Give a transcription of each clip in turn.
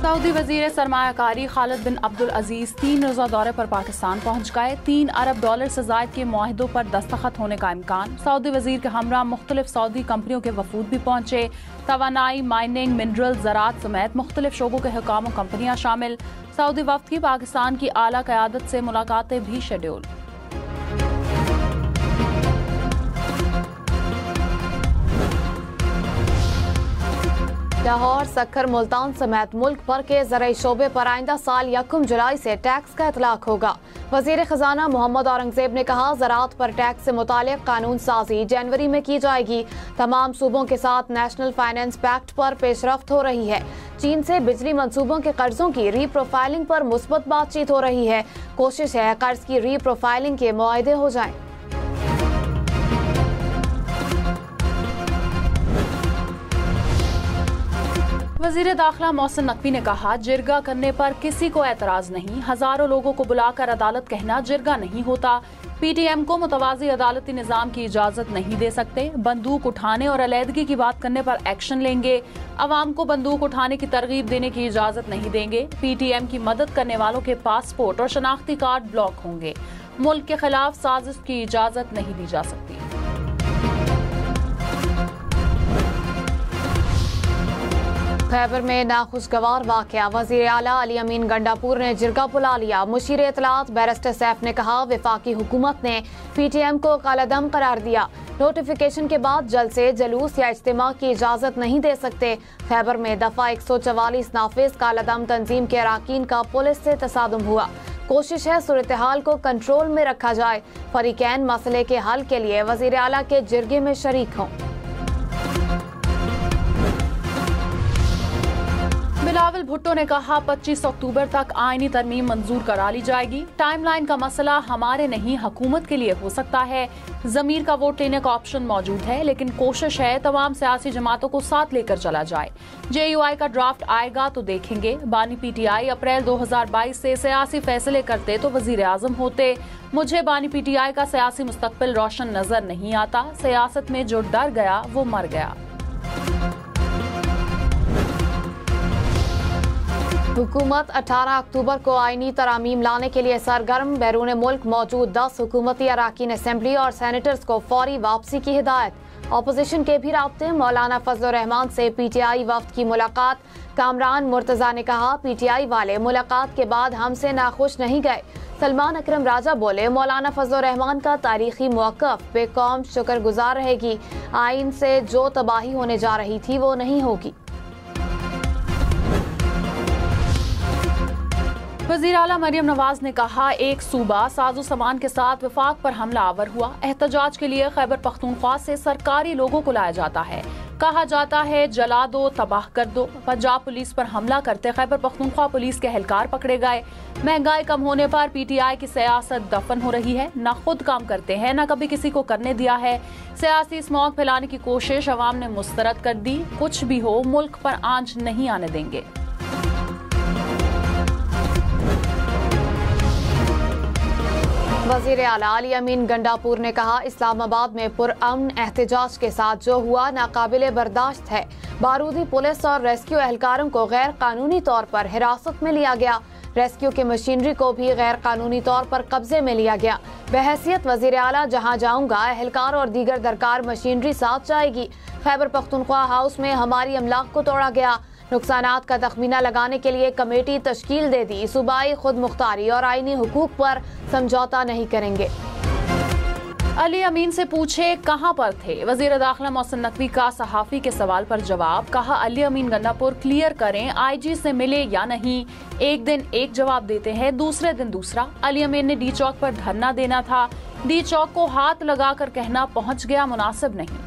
Saudi वजीर सरमायाकारी खालिद बिन अब्दुल अजीज 3 रोज़ा दौरे पर पाकिस्तान पहुँच गए। 3 अरब डॉलर से ज़ायद के मुआहिदों पर दस्तखत होने का इम्कान। सऊदी वजीर के हमरा मुख्तलिफ सऊदी कंपनियों के वफूद भी पहुँचे। तवानाई, माइनिंग, मिनरल, ज़राअत समेत मुख्तलिफ शोबों के हुकाम व कंपनियाँ शामिल। सऊदी वफ्द की पाकिस्तान की आला क़यादत से मुलाकातें भी शेड्यूल। लाहौर, सक्खर, मुल्तान समेत मुल्क भर के ज़राई शोबे पर आइंदा साल 1 जुलाई से टैक्स का इतलाक होगा। वज़ीर ख़जाना मोहम्मद औरंगज़ेब ने कहा, ज़राअत पर टैक्स से मुतालिक कानून साजी जनवरी में की जाएगी। तमाम सूबों के साथ नेशनल फाइनेंस पैक्ट पर पेशरफ्त हो रही है। चीन से बिजली मंसूबों के कर्जों की रीप्रोफाइलिंग पर मुस्बत बातचीत हो रही है। कोशिश है कर्ज की रीप्रोफाइलिंग के मुआहदे हो जाएं। वज़ीर दाखिला मोहसिन नकवी ने कहा, जिरगा करने पर किसी को एतराज़ नहीं। हजारों लोगों को बुलाकर अदालत कहना जिरगा नहीं होता। PTM को मुतवाज़ी अदालती निज़ाम की इजाज़त नहीं दे सकते। बंदूक उठाने और अलहदगी की बात करने पर एक्शन लेंगे। अवाम को बंदूक उठाने की तरगीब देने की इजाज़त नहीं देंगे। PTM की मदद करने वालों के पासपोर्ट और शनाख्ती कार्ड ब्लॉक होंगे। मुल्क के खिलाफ साजिश की इजाज़त नहीं दी जा सकती। खैबर में नाखुशगवार वाकया, वज़ीर आला अली अमीन गंडापुर ने जिरगा बुला लिया। मुशीर इत्तलात बैरिस्टर सैफ ने कहा, वफाकी हुकूमत ने PTM को कालादम करार दिया। नोटिफिकेशन के बाद जलसे, जुलूस या इज्तिमा की इजाज़त नहीं दे सकते। खैबर में दफा 144 नाफिज कालादम तंजीम के अराकीन का पुलिस से तसादुम हुआ। कोशिश है सूरत हाल को कंट्रोल में रखा जाए। फरीकैन मसले के हल के लिए वज़ीर आला के जिरगे में शरीक हों। बिलावल भुट्टो ने कहा, 25 अक्टूबर तक आईनी तरमीम मंजूर करा ली जाएगी। टाइमलाइन का मसला हमारे नहीं हुकूमत के लिए हो सकता है। ज़मीर का वोट लेने का ऑप्शन मौजूद है, लेकिन कोशिश है तमाम सियासी जमातों को साथ लेकर चला जाए। JUI का ड्राफ्ट आएगा तो देखेंगे। बानी PTI अप्रैल 2022 से सियासी फैसले करते तो वजीर आजम होते। मुझे बानी PTI का सियासी मुस्तकबिल रोशन नजर नहीं आता। सियासत में जो डर गया वो मर गया। हुकूमत 18 अक्टूबर को आईनी तरामीम लाने के लिए सरगर्म। बैरून मुल्क मौजूद 10 हुकूमती अराकीन असेंबली और सेनेटर्स को फौरी वापसी की हिदायत। अपोजिशन के भी राब्ते। मौलाना फजल रहमान से PTI वफ्द की मुलाकात। कामरान मुर्तजा ने कहा, PTI वाले मुलाकात के बाद हमसे नाखुश नहीं गए। सलमान अकरम राजा बोले, मौलाना फजल रहमान का तारीखी मौक़िफ़ पे कौम शुक्रगुजार रहेगी। आइन से जो तबाही होने जा रही थी वो नहीं होगी। वज़ीर आला मरियम नवाज ने कहा, एक सूबा साजो सामान के साथ वफाक पर हमला आवर हुआ। एहतजाज के लिए खैबर पख्तूनख्वा से सरकारी लोगों को लाया जाता है। कहा जाता है जला दो, तबाह कर दो। पंजाब पुलिस पर हमला करते खैबर पख्तूनख्वा पुलिस के एहलकार पकड़े गए। महंगाई कम होने पर PTI की सियासत दफन हो रही है। न खुद काम करते हैं, न कभी किसी को करने दिया है। सियासी स्मॉग फैलाने की कोशिश अवाम ने मुस्तरद कर दी। कुछ भी हो, मुल्क पर आंच नहीं आने देंगे। वज़ीर आला अली अमीन गंडापुर ने कहा, इस्लामाबाद में पुरअमन एहतजाज के साथ जो हुआ नाकाबिले बर्दाश्त है। बारूदी पुलिस और रेस्क्यू एहलकारों को गैर कानूनी तौर पर हिरासत में लिया गया। रेस्क्यू की मशीनरी को भी गैर कानूनी तौर पर कब्जे में लिया गया। बहैसियत वज़ीर आला जहाँ जाऊँगा एहलकार और दीगर दरकार मशीनरी साथ जाएगी। खैबर पख्तूनख्वा हाउस में हमारी अमलाक को तोड़ा गया। नुकसानात का तखमीना लगाने के लिए कमेटी तश्कील दे दी। सूबाई खुद मुख्तारी और आईनी हुकूक पर समझौता नहीं करेंगे। अली अमीन से पूछे कहां पर थे। वज़ीर दाखिला मोहसिन नकवी का सहाफ़ी के सवाल पर जवाब। कहा, अली अमीन गंडापुर क्लियर करें IG से मिले या नहीं। एक दिन एक जवाब देते हैं, दूसरे दिन दूसरा। अली अमीन ने D चौक पर धरना देना था। D चौक को हाथ लगाकर कहना पहुंच गया मुनासिब नहीं।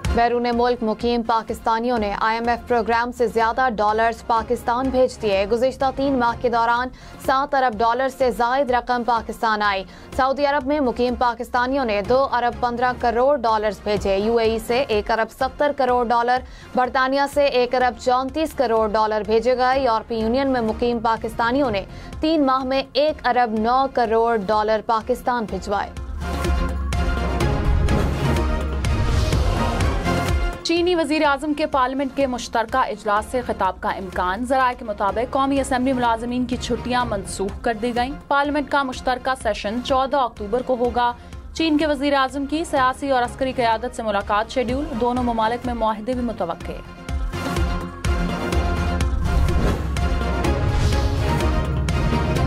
बैरून मुल्क मुकीम पाकिस्तानियों ने IMF प्रोग्राम से ज्यादा डॉलर्स पाकिस्तान भेज दिए। गुज़िश्ता 3 माह के दौरान 7 अरब डॉलर से जायद रकम पाकिस्तान आई। सऊदी अरब में मुकीम पाकिस्तानियों ने 2 अरब 15 करोड़ डॉलर्स भेजे। UAE से 1 अरब 70 करोड़ डॉलर, बरतानिया से 1 अरब 34 करोड़ डॉलर भेजे गए। यूरोपीय यूनियन में मुकीम पाकिस्तानियों ने 3 माह में 1 अरब 9 करोड़ डॉलर पाकिस्तान भिजवाए। चीनी वजीर आजम के पार्लियामेंट के मुश्तरका इजलास से खिताब का इम्कान। ज़राए के मुताबिक कौमी असम्बली मुलाजमीन की छुट्टियां मनसूख कर दी गईं। पार्लियामेंट का मुश्तरका सेशन 14 अक्टूबर को होगा। चीन के वजीर आजम की सियासी और अस्करी क़यादत से मुलाकात शेड्यूल। दोनों ममालिक में मुआहदे भी मुतवक्के।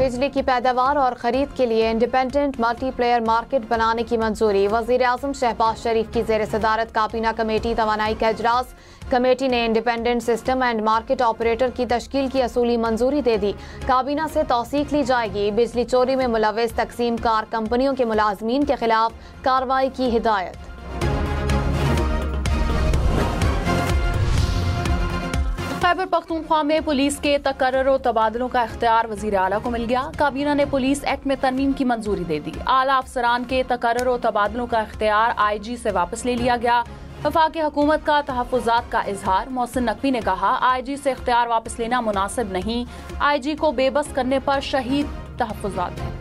बिजली की पैदावार और खरीद के लिए इंडिपेंडेंट मल्टीप्लेयर मार्केट बनाने की मंजूरी। वजीर आजम शहबाज शरीफ की ज़ेर सदारत काबीना कमेटी तवानाई का इजलास। कमेटी ने independent system and market operator की तश्कील की असूली मंजूरी दे दी। काबीना से तौसीक ली जाएगी। बिजली चोरी में मुलव्विस तकसीम कार कंपनियों के मुलाजमीन के खिलाफ कार्रवाई की हिदायत। खैबर पख्तूनख्वा में पुलिस के तकर्रुर तबादलों का इख्तियार वजीर आला को मिल गया। काबीना ने पुलिस एक्ट में तरमीम की मंजूरी दे दी। आला अफसरान के तकर्रुर तबादलों का इख्तियार IG से वापस ले लिया गया। वफाकी हुकूमत का तहफ़्फ़ुज़ात का इजहार। मोहसिन नकवी ने कहा, IG से इख्तियार वापस लेना मुनासिब नहीं। IG को बेबस करने पर शहीद तहफ़्फ़ुज़ात है।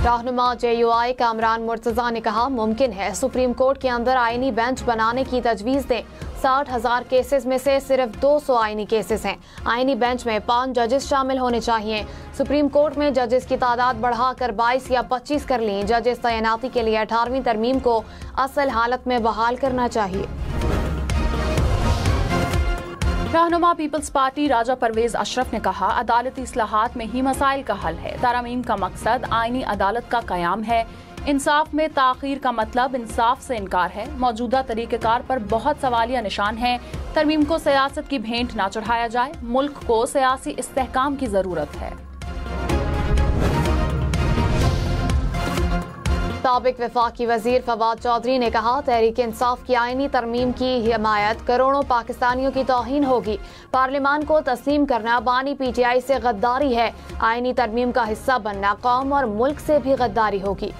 रहनुमा JUI कामरान मुर्तजा ने कहा, मुमकिन है सुप्रीम कोर्ट के अंदर आईनी बेंच बनाने की तजवीज़ दें। 60,000 केसेस में से सिर्फ 200 आईनी केसेस हैं। आईनी बेंच में 5 जजेस शामिल होने चाहिए। सुप्रीम कोर्ट में जजेस की तादाद बढ़ाकर 22 या 25 कर ली। जजेस तैनाती के लिए 18वीं तरमीम को असल हालत में बहाल करना चाहिए। रहनुमा पीपल्स पार्टी राजा परवेज अशरफ ने कहा, अदालती इस्लाहात में ही मसाइल का हल है। तरमीम का मकसद आईनी अदालत का कयाम है। इंसाफ में ताखीर का मतलब इंसाफ से इनकार है। मौजूदा तरीक़ेकार पर बहुत सवालिया निशान है। तरमीम को सियासत की भेंट ना चढ़ाया जाए। मुल्क को सियासी इस्तेहकाम की जरूरत है। साबिक वफाकी वजीर फवाद चौधरी ने कहा, तहरीक इंसाफ की आईनी तरमीम की हिमायत करोड़ों पाकिस्तानियों की तौहीन होगी। पार्लियामान को तस्लीम करना बानी PTI से गद्दारी है। आईनी तरमीम का हिस्सा बनना कौम और मुल्क से भी गद्दारी होगी।